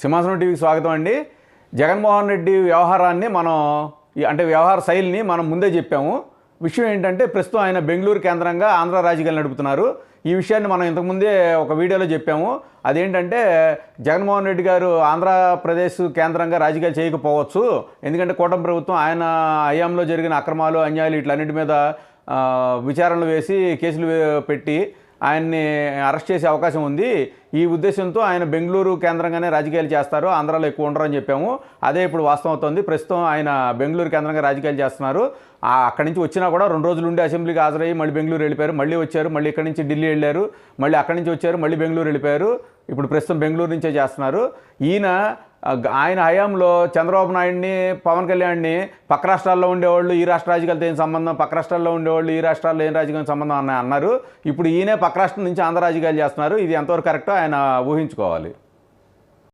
సింహాసనం టీవీకి స్వాగతం అండి. జగన్మోహన్ రెడ్డి వ్యవహారాన్ని అంటే వ్యవహార శైలిని మనం ముందే చెప్పాము. విషయం ఏంటంటే ప్రస్తుతం ఆయన బెంగళూరు కేంద్రంగా ఆంధ్ర రాజకీయాలు నడుపుతున్నారు. ఈ విషయాన్ని మనం ఇంతకుముందే ఒక వీడియోలో చెప్పాము. అదేంటంటే జగన్మోహన్ రెడ్డి గారు ఆంధ్రప్రదేశ్ కేంద్రంగా రాజకీయాలు చేయకపోవచ్చు. ఎందుకంటే కూటమి ప్రభుత్వం ఆయన హయాంలో జరిగిన అక్రమాలు, అన్యాయాలు వీటన్నిటి మీద విచారణలు వేసి కేసులు పెట్టి ఆయన్ని అరెస్ట్ చేసే అవకాశం ఉంది. ఈ ఉద్దేశంతో ఆయన బెంగళూరు కేంద్రంగానే రాజకీయాలు చేస్తారు, ఆంధ్రాలో ఎక్కువ ఉండరని చెప్పాము. అదే ఇప్పుడు వాస్తవం అవుతుంది. ప్రస్తుతం ఆయన బెంగళూరు కేంద్రంగా రాజకీయాలు చేస్తున్నారు. అక్కడి నుంచి వచ్చినా కూడా 2 రోజులు ఉండి అసెంబ్లీకి హాజరయ్యి మళ్ళీ బెంగళూరు వెళ్ళిపోయారు, మళ్ళీ వచ్చారు, మళ్ళీ ఇక్కడి నుంచి ఢిల్లీ వెళ్ళారు, మళ్ళీ అక్కడి నుంచి వచ్చారు, మళ్ళీ బెంగళూరు వెళ్ళిపోయారు. ఇప్పుడు ప్రస్తుతం బెంగళూరు నుంచే చేస్తున్నారు. ఆయన హయాంలో చంద్రబాబు నాయుడిని, పవన్ కళ్యాణ్ని పక్క రాష్ట్రాల్లో ఉండేవాళ్ళు ఈ రాష్ట్ర రాజకీయాలతో ఏం సంబంధం, పక్క రాష్ట్రాల్లో ఉండేవాళ్ళు ఈ రాష్ట్రాల్లో ఏం రాజకీయం సంబంధం అన్నారు. ఇప్పుడు ఈయనే పక్క రాష్ట్రం నుంచి ఆంధ్ర రాజకీయాలు చేస్తున్నారు. ఇది ఎంతవరకు కరెక్టో ఆయన ఊహించుకోవాలి.